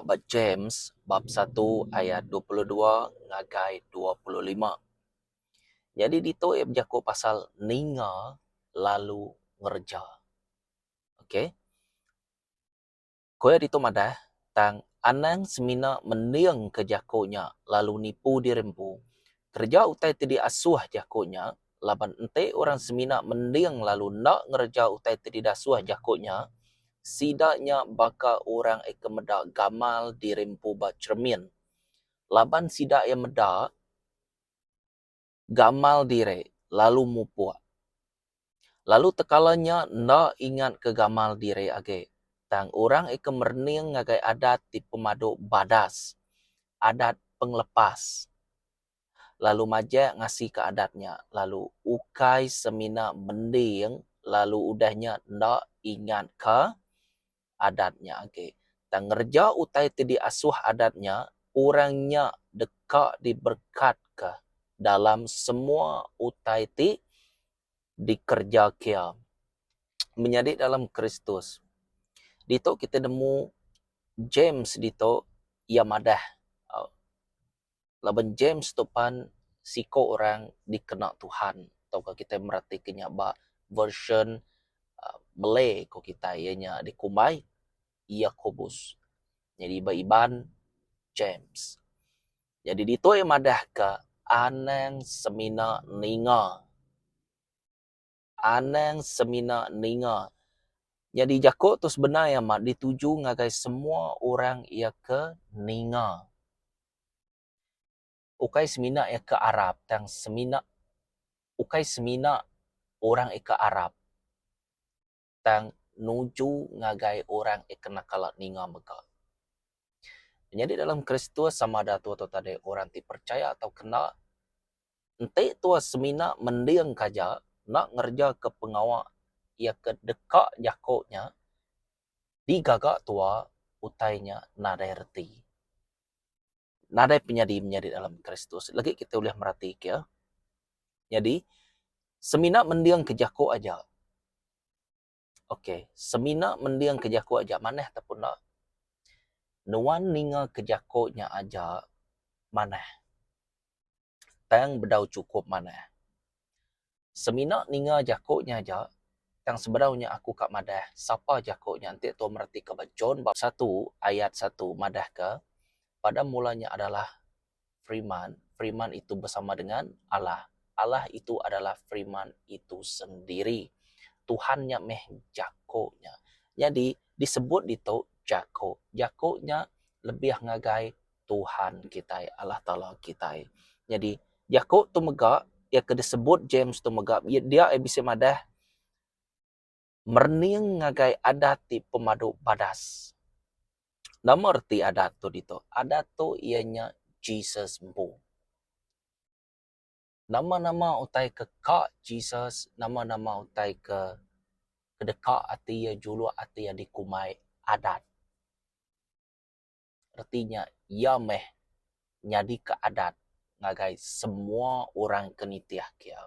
bab James bab 1 ayat 22 ngagai 25. Jadi dito berjaku pasal ninga lalu ngerja. Okey. Koya dito madah tang anang semina meniang ke jakonya lalu nipu dirempu. Kerja utai tadi asuh jakonya laban ente orang semina meniang lalu nak ngerja utai tadi dasuh jakonya. Sidaknya baka orang eka medak gamal dirempu ba cermin. Laban sidak yang medak gamal dire lalu mupuak. Lalu tekalanya nak ingat ke gamal dire age. Tang orang eka merning ngagai adat di pemaduk badas. Adat penglepas. Lalu majak ngasih ke adatnya. Lalu ukai semina mending. Lalu udahnya nak ingat ke adatnya age. Tang ngerja utai tadi asuh adatnya. Orangnya dekat diberkat ke dalam semua utai ti dikerja kia menjadi dalam Kristus. Dito kita nemu James dito ia madah. Laban James tu pan siko orang dikena Tuhan. Atau kita merhatikannya ba version Malay ko kita ianya dikumai Yakobus. Jadi iban James. Jadi dito ia madah ke anang semina ninga. Anang semina ninga. Jadi jakok tu sebenarnya mak dituju ngagai semua orang ia ke ninga. Ukai semina ia ke Arab. Tang semina ukai semina orang ia ke Arab. Tang nuju ngagai orang ia kena kalak ninga meka. Jadi dalam Kristus sama ada tua atau tadi orang ti percaya atau kena ente tua semina mendiang kaja nak ngerja ke pengawal ia ke dekat jakoknya digagak tua utainya nadai reti. Nadai menjadi dalam Kristus. Lagi kita boleh merhatikan ya. Jadi semina mendiang ke jako aja. Okey, semina mendiang ke jako aja maneh ataupun nak nuan ninga ke jakonya aja maneh. Tang bedau cukup maneh. Semina ninga jakonya aja yang sebenarnya aku kat madah siapa jakonya nanti tu merhati ke John bab 1 ayat 1 madah ke pada mulanya adalah Firman. Firman itu bersama dengan Allah. Allah itu adalah Firman itu sendiri. Tuhannya meh jakonya. Jadi disebut itu jako. Jakonya lebih ngagai Tuhan kita, Allah Ta'ala kita. Jadi jako tu megak, ya ke disebut James tu megak, dia bisa madah merning ngagai adat ti pemaduk badas. Nama arti adat tu dito. Adat tu ianya Jesus mpu. Nama-nama utai ke kak Jesus, nama-nama utai ke kedekak ati ya julu ati ya dikumai adat. Artinya ia meh nyadi ke adat ngagai semua orang ke nitiah kia.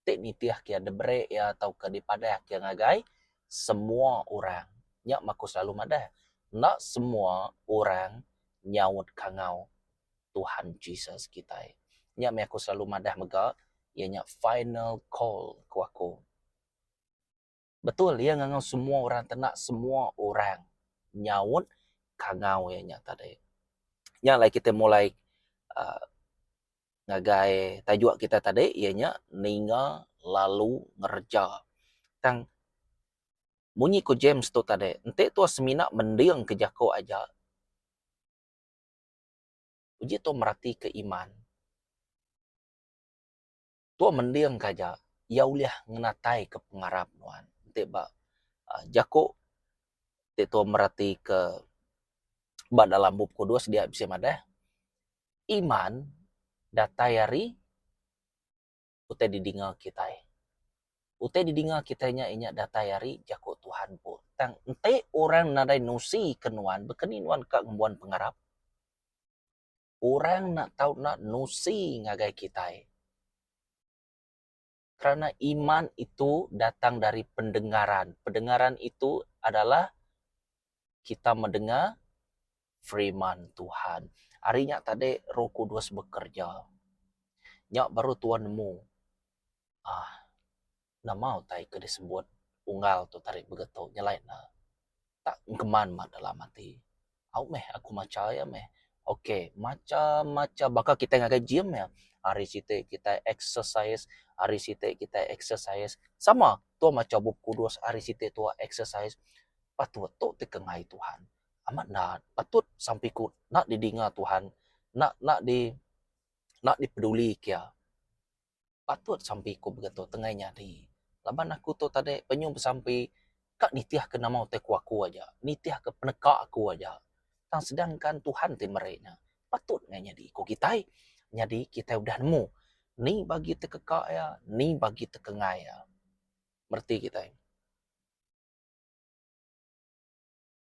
Tik nitiah kia debre ya atau ke dipadah kia ngagai semua orang. Nyak maku selalu madah. Nak semua orang nyaut kangau Tuhan Jesus kita. Nyak aku selalu madah mega ianya final call ku aku. Betul, ia ngangau semua orang tenak semua orang nyaut kangau ianya tadi. Yang lah kita mulai ngagai tajuk kita tadi ianya ninga lalu ngerja. Tang bunyi ku James tu tadi, ente tu semina mendiang ke jako aja. Uji tu merhati ke iman. Tu mendiang kaja, ia uliah ngenatai ke pengarap nuan. Ente ba jako ente tu merhati ke ba dalam buku 2 dia bisa madah. Iman datayari utai didinga kita. Utai didinga kitanya inya datayari jako Tuhan pun. Tang ente orang nadai nusi kenuan bekeni nuan ka ngembuan pengarap. Orang nak tahu nak nusi ngagai kita. Karena iman itu datang dari pendengaran. Pendengaran itu adalah kita mendengar firman Tuhan. Harinya tadi Roh Kudus bekerja. Nyak baru Tuhan nemu. Na mau tai ke disebut unggal tu tarik begitu nyalain na. Tak keman mak dalam hati. Aku macam meh. Okey, macam-macam bakal kita ngagai gym ya. Hari site kita exercise, hari site kita exercise. Sama, tu macam Roh Kudus hari site tu exercise. Patut tu tekengai Tuhan. Amat nak patut sampai ku nak didengar Tuhan. Nak dipeduli kia. Patut sampai ku begitu tengahnya di. Laban aku tu tadi penyum sampai kak nitiah ke nama teku aku aja. Nitiah ke penekak aku aja. Sedangkan Tuhan ti mereka. Patut nganya di ku kita. Jadi kita udah nemu. Ni bagi tekekak ya, ni bagi tekengai ya. Merti kita.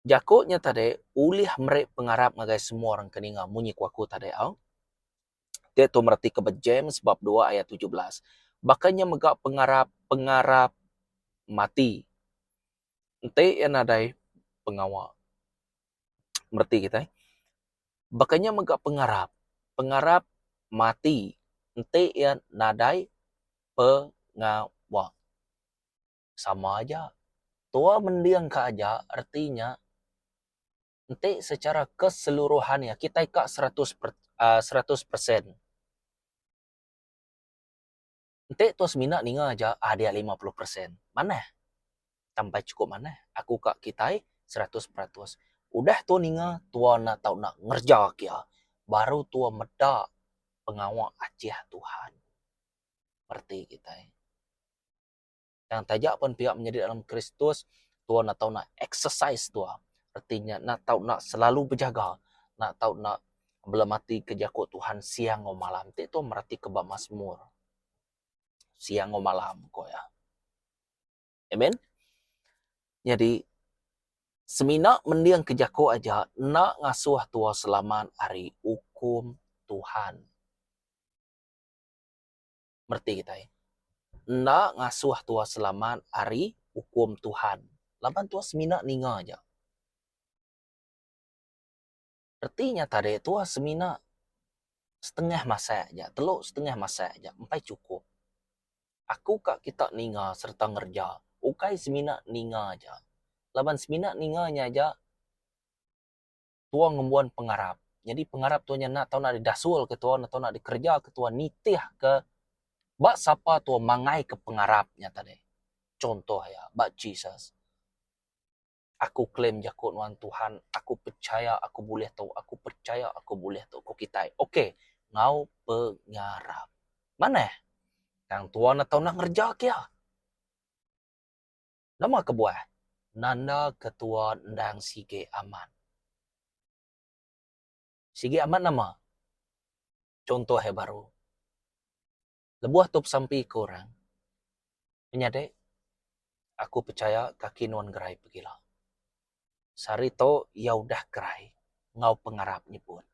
Jakutnya tadi, ulih mereka pengarap ngagai semua orang keninga munyi ku aku tadi au. Dia tu merti ke James bab 2 ayat 17. Bakanya megak pengarap mati. Ente yang nadai pengawal. Merti kita. Bakanya megak pengarap mati. Ente yang nadai pengawal. Sama aja. Tua mendiang ka aja artinya ente secara keseluruhannya kita ikak 100%. Ente tua semina ninga aja dia 50%. Mana? Sampai cukup mana? Aku kak kita 100%. Udah tu ninga tua nak tahu nak ngerja kia. Baru tua meda pengawal acih Tuhan. Berarti kita. Yang tajak pun pihak menjadi dalam Kristus, tua nak tahu nak exercise tua. Artinya nak tahu nak selalu berjaga. Nak tahu nak belum mati kejakut Tuhan siang o malam. Itu merati kebab Mazmur. Siang o malam ko ya. Amen. Jadi semina mendiang kejakut aja nak ngasuh tua selamat hari hukum Tuhan. Merti kita ya. Nak ngasuh tua selamat hari hukum Tuhan. Laban tua semina ninga aja. Artinya tadi tua semina setengah masa aja, teluk setengah masa aja, sampai cukup. Aku kak kita ninga serta ngerja, ukai semina ninga aja. Laban semina ninganya aja, tua ngembuan pengarap. Jadi pengarap tuanya nak tahu nak didasul ke tua, nak tahu nak dikerja ke tua, nitih ke, bak siapa tua mangai ke pengarapnya tadi. Contoh ya, bak Jesus. Aku klaim jakut nuan Tuhan, aku percaya aku boleh tahu, aku percaya aku boleh tahu, kau kita. Okey, ngau pengarap. Mana? Yang tua nak tahu nak ngerja kia. Nama kebuah. Nanda ketua ndang sige aman. Sige aman nama. Contoh he baru. Lebuah top sampai korang. Menyadek. Aku percaya kaki nuan gerai pergilah. Sari to ya udah gerai. Ngau pengarapnya pun.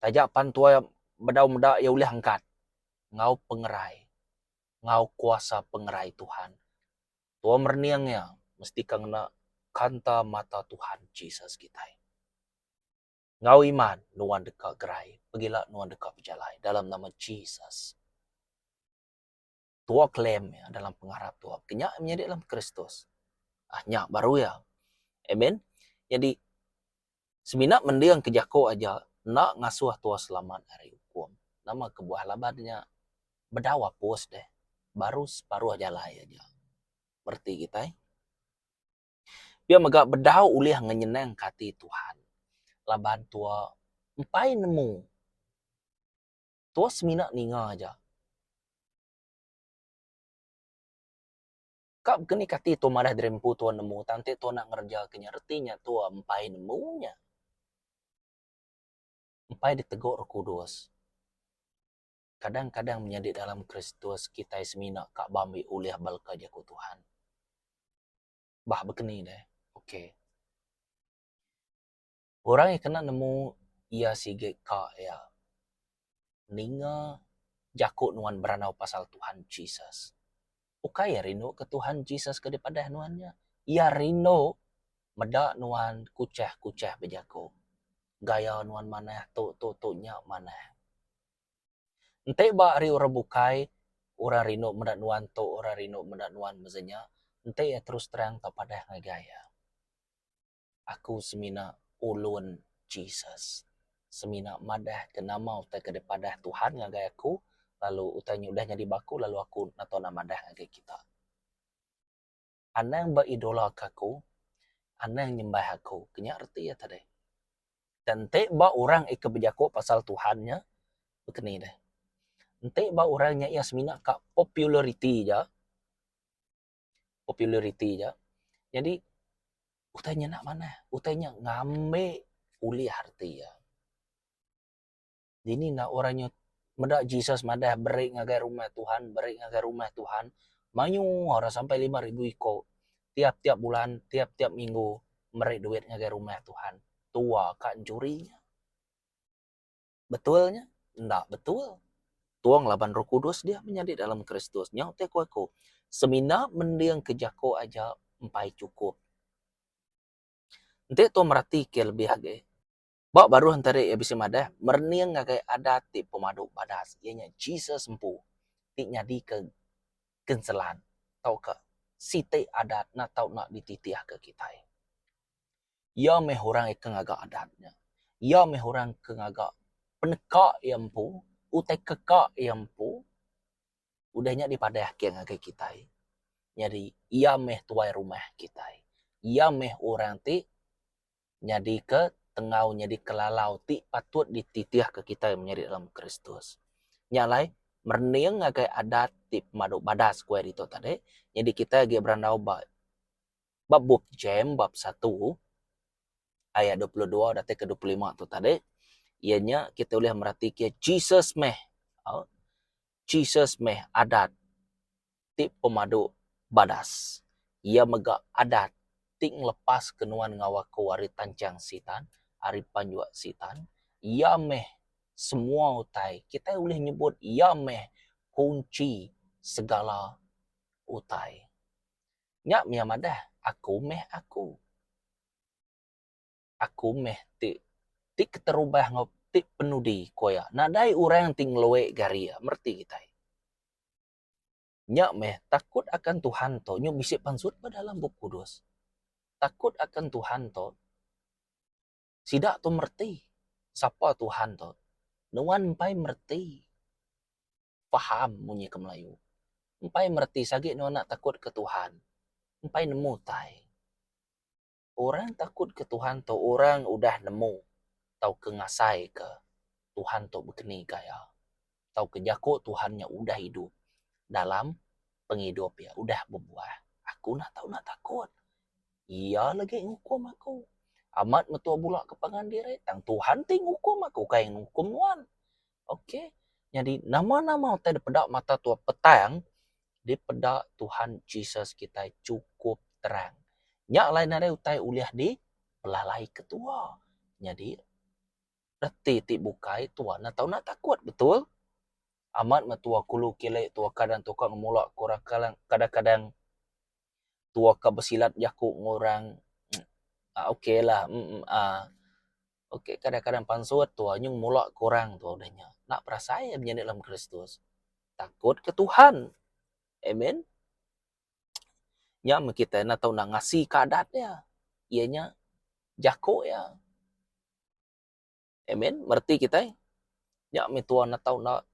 Tajak pan tua bedau-bedau ya boleh angkat. Ngau pengerai. Ngau kuasa pengerai Tuhan. Tua merniangnya mesti kena kanta mata Tuhan Jesus kita. Ngau iman nuan dekat gerai. Pergilah nuan dekat berjalai dalam nama Jesus. Tua klaim ya dalam pengarap tua. Kenyak menjadi dalam Kristus. Nyak baru ya. Amen. Jadi seminat mendiang kejako aja nak ngasuh tua selamat hari hukum. Nama kebuah labannya berdawa pos deh. Baru separuh aja lah aja. Berarti kita. Dia megak berdau ulih ngenyenang kati Tuhan. Laban tua empai nemu. Tua seminat ninga aja. Kak kini kati tu marah derempu tua nemu. Tante tua nak ngerja kenya artinya tua empai nemunya. Empai ditegur Roh Kudus. Kadang-kadang menjadi dalam Kristus kita semina kak bambi ulih balka jaku Tuhan. Bah begini deh. Okey. Orang yang kena nemu ia sige kak ya. Ninga jakut nuan beranau pasal Tuhan Jesus. Ukai ya rindu ke Tuhan Jesus ke daripada nuannya. Ia rindu meda nuan kuceh-kuceh bejaku. gaya nuan mana tu nya mana. Ente ba ari orang bukai, orang rino mendak nuan to, orang rino mendak nuan mezenya. Ente ya terus terang kepada ngagaya. Aku semina ulun Jesus. Semina madah kenama utai kedepada Tuhan ngagai aku, lalu utanya udah jadi baku, lalu aku nato nama madah ngagai kita. Anang ba idola aku, anang nyembah aku. Kenya arti ya tadi. Dan te ba orang ikebejako pasal Tuhannya, begini deh. Ente ba orangnya yang semina kak popularity ja. Popularity ja. Jadi utanya nak mana? Utanya ngambil uli arti ya. Jadi nak orangnya medak Jesus madah berik ngagai rumah Tuhan, berik ngagai rumah Tuhan. Manyu orang sampai 5.000 iko. Tiap-tiap bulan, tiap-tiap minggu merik duit ngagai rumah Tuhan. Tua kak curinya. Betulnya? Enggak betul. Tuang laban Roh Kudus dia menjadi dalam Kristus. Nyau te aku. Semina mendiang kejako aja empai cukup. Ente tu merati ke lebih hage. Bak baru hantare ya bisa madah. Merniang ngagai adat ti pemadu badas. Ianya Jesus empu. Ti nyadi ke kenselan. Tau ke? Site adat na tau nak dititiah ke kita. Ya meh orang ikan agak adatnya. Ya meh orang ke agak penekak yang empu. Utai kekak yang empu. Udahnya dipadah ke ngagai kita. Jadi ia meh tuai rumah kita. Ia meh orang ti jadi ke tengau jadi kelalau ti patut dititiah ke kita yang menjadi dalam Kristus. Nyalai merniang ngagai adat ti madu badas kue itu tadi. Jadi kita lagi berandau bab jam bab 1 ayat 22 date ke 25 tu tadi. Ianya kita boleh merhati ke Jesus meh. Jesus meh adat ti pemadu badas. Ia megak adat ting lepas kenuan ngawaku ari tancang sitan, ari panjua sitan. Ia meh semua utai. Kita boleh nyebut ia meh kunci segala utai. Nyak mia madah, aku meh aku. Aku meh ti keterubah ngop ti penudi koya. Nadai orang ting loe garia, merti kita. Nyak meh takut akan Tuhan to, nyo bisik pansut pa dalam Buku Kudus. Takut akan Tuhan to, sidak to merti. Siapa Tuhan to? Nuan empai merti. Faham munyi ke Melayu. Empai merti sagi nuan nak takut ke Tuhan. Empai nemu tai. Orang takut ke Tuhan to, orang udah nemu. Tau ke ngasai ke Tuhan to begini kaya. Tau ke jako Tuhannya udah hidup. Dalam penghidup ya, udah berbuah. Aku nak tahu nak takut. Iya lagi ngukum aku. Amat metua bulak ke pangandire. Tang Tuhan ting ngukum aku. Kayak ngukum nuan. Oke. Jadi nama-nama utai pedak mata tua petang. Di pedak Tuhan Jesus kita cukup terang. Nyak lain ada utai uliah di pelalai ketua. Jadi reti ti bukai tua nak tahu nak takut betul. Amat metua kulu kilek tua kadang tukang mulak kurang kadang-kadang tua ka bersilat jaku ngorang okey lah okey kadang-kadang pansut tua nyung mulak kurang tua udahnya nak perasaan menjadi dalam Kristus takut ke Tuhan amen nya kita nak tahu nak ngasih kadatnya ianya jaku ya amen merti kita nya tua nak tahu nak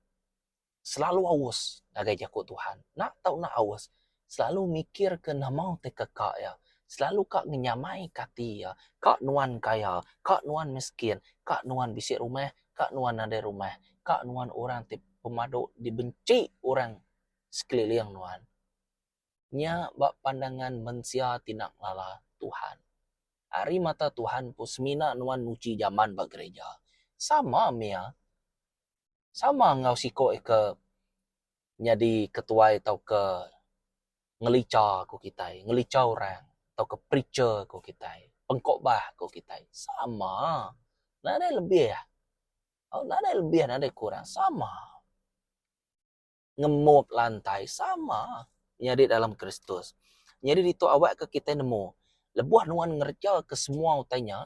selalu awas ngagai jaku Tuhan nak tahu nak awas selalu mikir ke nama te kakak ya. Selalu kak ngenyamai kati ya. Kak nuan kaya, kak nuan miskin, kak nuan bisik rumah, kak nuan ada rumah, kak nuan orang te pemadu dibenci orang sekeliling nuan. Nya bak pandangan manusia tidak lala Tuhan. Hari mata Tuhan pusmina nuan nuci zaman bak gereja. Sama mia. Sama ngau siko ke jadi ketua atau ke ngelica ko kita, ngelica orang, atau ke preacher ko kita, pengkhotbah ko kita, sama. Nak ada lebih ya? Oh, nak ada lebih, nak ada kurang, sama. Ngemop lantai, sama. Jadi dalam Kristus. Jadi itu awak ke kita nemu. Lebuah nuan ngerja ke semua utainya.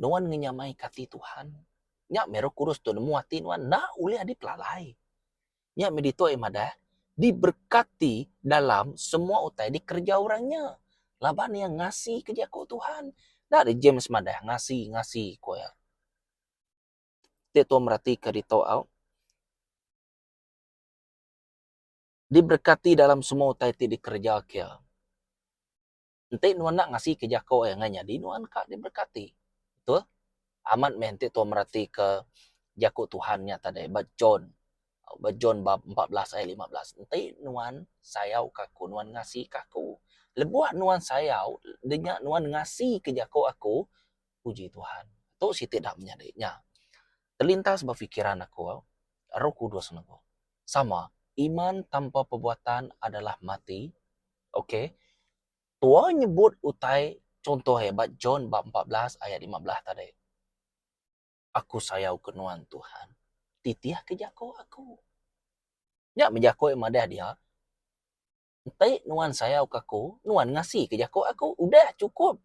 nuan ngenyamai kati Tuhan. Nya Roh Kudus tu nemu hati nuan, na ulih adip lalai. Nya medito madah, diberkati dalam semua utai di kerja orangnya. Laban yang ngasih kerja ko Tuhan. Dari James madah ngasih ko ya. Dia tu merhati ke dito au. Diberkati dalam semua utai ti dikerja kia. Ente nuan nak ngasih kerja ko yang nganya di nuan kak diberkati. Betul? Amat mente tu merhati ke jaku Tuhannya tadi bat John bab 14 ayat 15. Ente nuan sayau kaku, nuan ngasih kaku. Lebuat nuan sayau, denya nuan ngasih ke jaku aku, puji Tuhan. Tu si tidak menyadiknya. Terlintas berfikiran aku, Roh Kudus aku. Sama, iman tanpa perbuatan adalah mati. Oke. Tua nyebut utai contoh hebat John bab 14 ayat 15 tadi. Aku sayau ke nuan Tuhan. Titiah ke jaku aku. Ya menjaku madah dia. Ente nuan sayau kaku, nuan ngasih ke jaku aku. Udah cukup.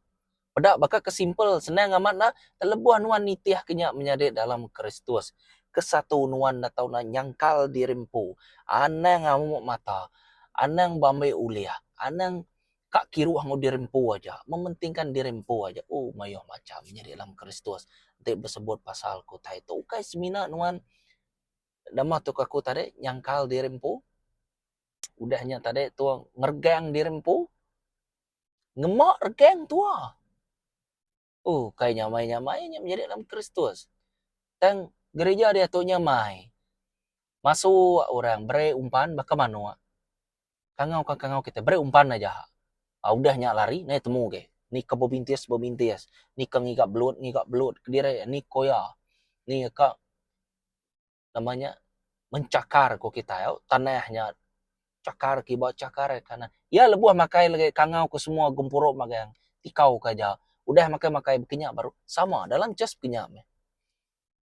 Pedak bakal kesimpel senang amat nak terlebuh nuan nitiah kenyak menyadik dalam Kristus. Kesatu nuan atau na nyangkal dirimpu. Anang ngamuk mata. Anang bambai uliah. Anang kak kiru hangu dirimpu aja. Mementingkan dirimpu aja. Oh mayo macam menyadik dalam Kristus. Nanti bersebut pasal ku tai tu. Ukai semina nuan. Dama tu kaku tadi nyangkal dirimpu. Udahnya tadi tu ngergang dirimpu. Ngemak regang tua. Kayak nyamai-nyamainya menjadi dalam Kristus. Dan gereja dia tu nyamai. Masuk orang beri umpan bagaimana? Kangau kita beri umpan aja. Udahnya lari, nih temu ke. Ni ke bobintias. Ni ke ngigap belut. Kediri ni koya. Ni ke namanya mencakar ko kita ya. Tanahnya cakar kibat cakar karena ya lebuh makai lagi kangau ke semua gempuruk magang tikau kaja. Udah makai berkenyak baru sama dalam just kenyak.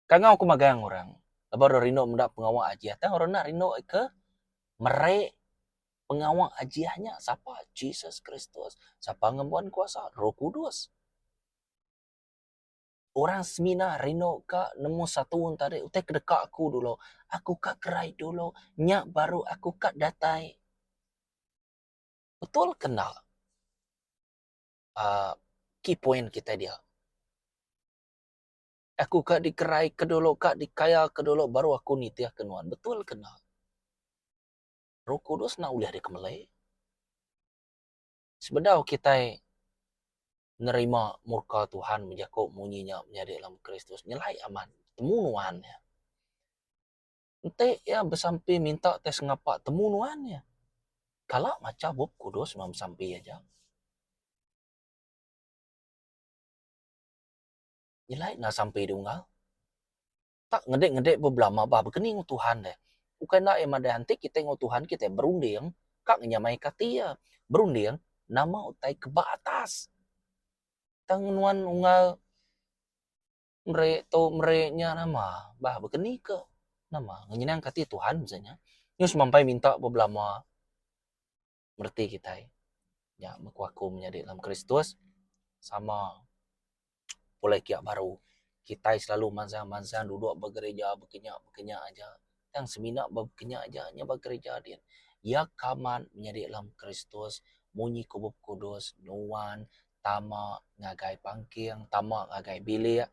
Kangau aku magang orang. Lebar rino mendak pengawal ajiah. Tang orang nak rino ke merek pengawal ajiahnya. Siapa? Jesus Kristus. Siapa ngembuan kuasa? Roh Kudus. Orang semina rino ka nemu satu tadi. Utai kedekak aku dulu. Aku kak kerai dulu. Nyak baru aku kak datai. Betul kenal. Key point kita dia. Aku kak dikerai ke dulu, kak dikaya ke dulu, baru aku nitiah kenuan. Betul kenal. Roh Kudus nak uliah di kemelai. Sebenarnya kita nerima murka Tuhan menjakup munyinya menjadi dalam Kristus. Nyelai aman. Temunuannya. Ente ya bersampai minta tes ngapak temunuannya. Kalau macam Bob Kudus memang sampai aja. Nyelai nak sampai dunggal. Tak ngedek beblama bah berkening Tuhan deh. Bukan nak yang ada hantik kita ngau Tuhan kita berunding. Kak nyamai katia. Berunding nama utai ke atas. Tanguan unggal mereknya nama bah berkeni ke nama ngenyenang kati Tuhan misalnya nyus mampai minta beblama merti kita ya mekuaku menjadi dalam Kristus sama boleh kia baru kita selalu mansan duduk bergereja berkenyak aja yang semina berkenyak aja nya bergereja dia ya kaman menjadi dalam Kristus munyi kubub kudus nuan tama ngagai pangking tama ngagai bilik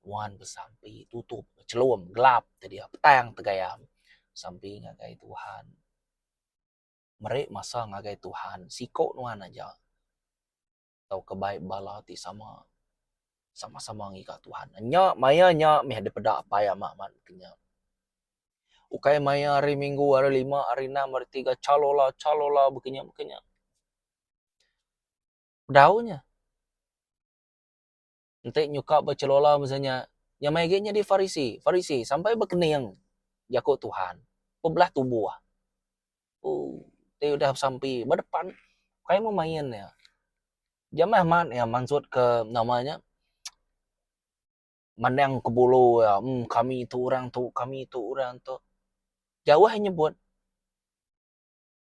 nuan bersampai tutup celum gelap tadi petang tegayam sampai ngagai Tuhan merek masa ngagai Tuhan sikok nuan aja tau kebaik bala ti sama ngikat Tuhan nya maya nya meh daripada apa ya mak kenya ukai maya hari Minggu hari 5 hari 6 hari 3 calola bekenya daunya ente nyuka bercelola misalnya yang maigenya di Farisi sampai berkening jakut Tuhan bebelah tubuh dia udah sampai berdepan kayak mau main ya jamah man ya maksud ke namanya mandang ke bulu ya kami itu orang tu jauh nyebut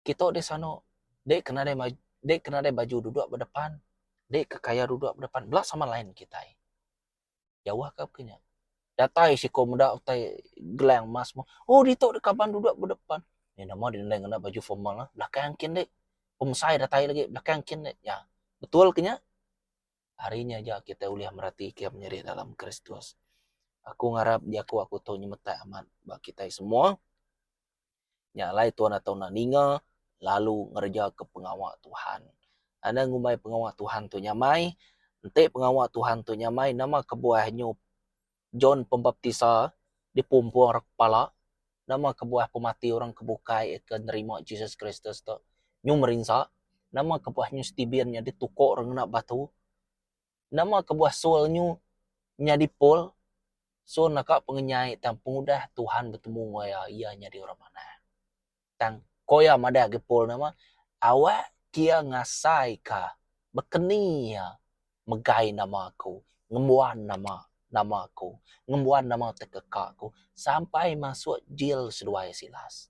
kita di sana dek kena ada baju duduk berdepan dek kekaya duduk berdepan belah sama lain kita Jawah kap kenya. Datai si ko muda utai gelang mas mo. Oh dito kapan duduk berdepan. Ni nama dia kena baju formal lah. Belakang kin dek. Pemusai datai lagi belakang kin dek. Ya. Betul kenya. Harinya aja kita uliah merhati kia menyeri dalam Kristus. Aku ngarap dia aku tahu nyemetai amat bagi kita semua. Nyalai Tuhan atau naninga lalu ngerja ke pengawal Tuhan. Ada ngumai pengawal Tuhan tu nyamai. Ente pengawal Tuhan tu nyamai nama kebuahnya John Pembaptisa di pumpuang kepala. Nama kebuah pemati orang kebukai ke nerima Jesus Kristus tu. Nyu merinsa. Nama kebuahnya Stibirnya ditukuk orang nak batu. Nama kebuah soulnya nyadi pol. So nakak pengenyai tang pengudah Tuhan bertemu waya ia nyadi orang mana. Tang koya mada gepol nama awak kia ngasai ka bekeni ya megai nama aku ngembuan nama aku ngembuan nama tekekakku sampai masuk jil seduai silas.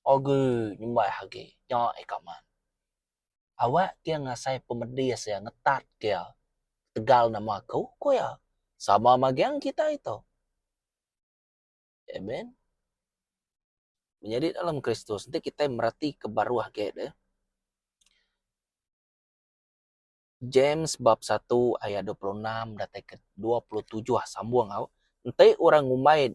Oge nyembah hage nya ekaman. Awak kia ngasai pemedis ya ngetat kia tegal nama aku koya sama magiang kita itu. Amen. Menjadi dalam Kristus. Nanti kita merhati kebaruah kayak James bab 1 ayat 26 datai ke 27 sambung au. Nanti orang ngumai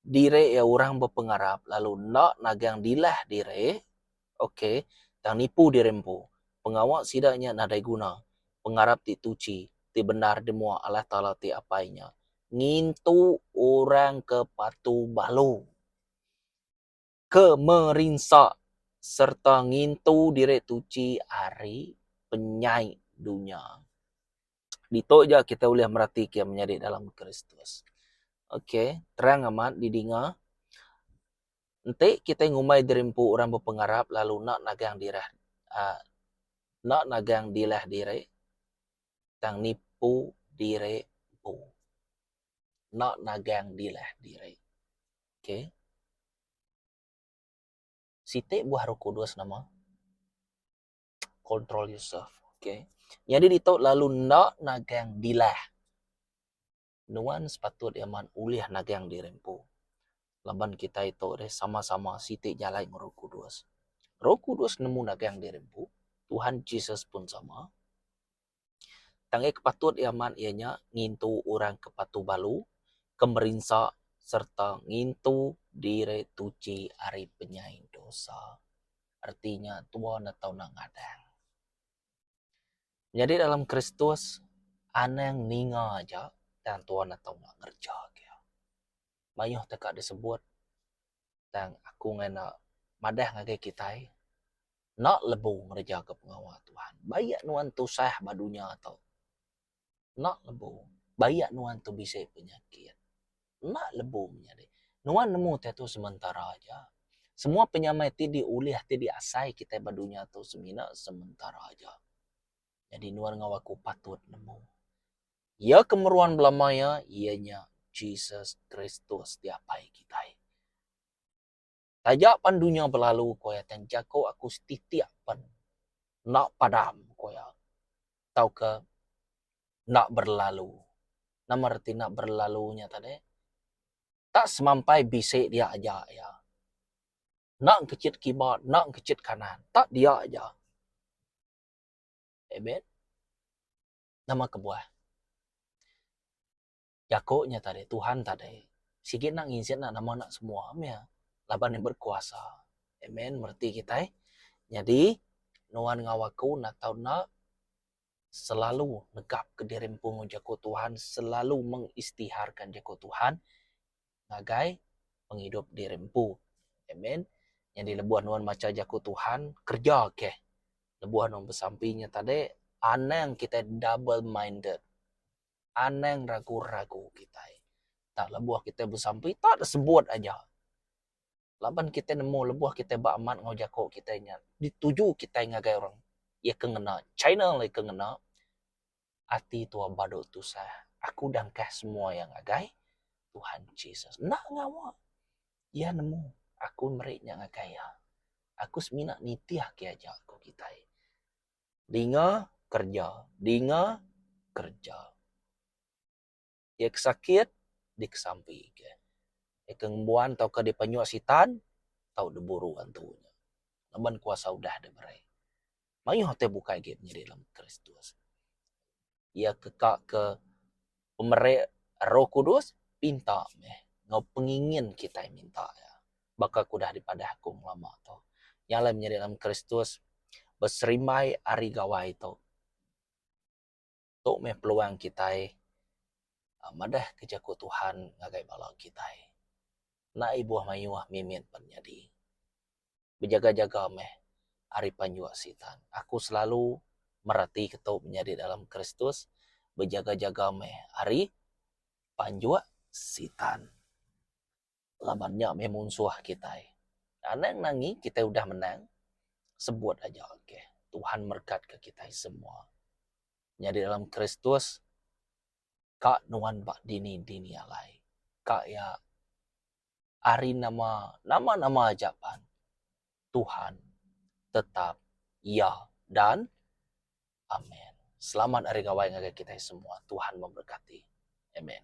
dire ya orang berpengarap lalu nak nagang dilah dire. Okey, tang nipu dirempu. Pengawak sidaknya nadai guna. Pengarap ti tuci, ti benar demua Allah Taala ti apainya. Ngintu orang ke patu balu. Ke merinsak serta ngintu dire tuci hari penyai dunia. Dito aja kita boleh merhati kia menjadi dalam Kristus. Okey, terang amat didinga. Nanti kita ngumai derimpu orang berpengarap lalu nak nagang dirah nak nagang dilah dire tang nipu dire pu. Nak nagang dilah dire. Okey. Siti buah Roh Kudus nama. Control yourself. Okay. Jadi dito lalu nak nagang dilah. Nuan sepatut yaman uliah nagang dirempu. Laban kita itu deh sama-sama siti jalai Roh Kudus. Roh Kudus nemu nagang dirempu. Tuhan Yesus pun sama. Tangi kepatut yaman ianya ngintu orang kepatu balu, kemerinsa serta ngintu dire tuci ari penyai dosa. Artinya Tuhan atau nak ngadang. Jadi dalam Kristus, aneng ninga aja dan Tuhan atau nak ngerja kia. Mayuh teka disebut dan aku ngena madah ngagai kita nak lebu ngerja ke pengawal Tuhan. Bayak nuan tu sah badunya atau nak lebu. Bayak nuan tu bisa penyakit. Nak lebu menjadi. Nuan nemu tu sementara aja. Semua penyamai ti diulih ti diasai kita badunya tu semina sementara aja. Jadi nuan ngawaku patut nemu. Ya kemeruan belamanya, ianya Jesus Kristus diapai kita. Tajak pan dunia berlalu, koya dan jako aku setiap pan. Nak padam, koya. Tahu ke, nak berlalu. Nama arti nak berlalunya tadi. Tak semampai bisik dia aja ya. Nak kecit kibat, nak kecit kanan. Tak dia aja. Amen. Nama kebuah. Jakonya tadi, Tuhan tadi. Sikit nak nginsit nak nama nak semua. Ya. Laban yang berkuasa. Amen. Merti kita. Jadi, nuan ngawaku nak tahu nak selalu negap ke dirempung jako Tuhan. Selalu mengistiharkan jako Tuhan. Ngagai menghidup dirempu. Amen. Jadi, lebuhan nuan maca jako Tuhan. Kerja ke. Lebuhan nuan bersampingnya tadi. Anang kita double minded. Anang ragu-ragu kita. Tak lebuah kita bersampai, tak ada sebut aja. Laban kita nemu lebuah kita baamat ngau jako kita nya. Dituju kita ngagai orang. Ya kengena. China lagi kengena. Ati tua badut tu sah. Aku dan kah semua yang ngagai. Tuhan Yesus. Nak ngawa. Ya nemu. Aku meriknya ngagai ya. Aku semina nitiah ke aja aku kita. Dinga kerja. Dinga kerja. Ia kesakit, di kesampi ke. Ia kembuan tau ke di penyuak sitan, tau deburu antunya. Naban kuasa udah de berai. Mayu hote buka game menjadi dalam Kristus. Ia kekak ke pemerek Roh Kudus, pinta meh. Ngau pengingin kita yang minta ya. Bakal kudah dipadah aku lama tu. Yang lain menjadi dalam Kristus, berserimai ari gawai tu. Tok meh peluang kita madah kejaku Tuhan ngagai bala kita. Na ibuah mayuah mimin penjadi. Berjaga-jaga meh ari panjua sitan. Aku selalu merati ketau menjadi dalam Kristus. Berjaga-jaga meh ari panjua sitan. Labannya meh musuh kita. Anang nangi kita udah menang. Sebut aja oke. Tuhan berkat ke kita semua. Jadi dalam Kristus kak nuan bak dini alai. Kak ya ari nama ajapan Tuhan tetap ya dan amin. Selamat hari gawai ngagai kita semua. Tuhan memberkati. Amin.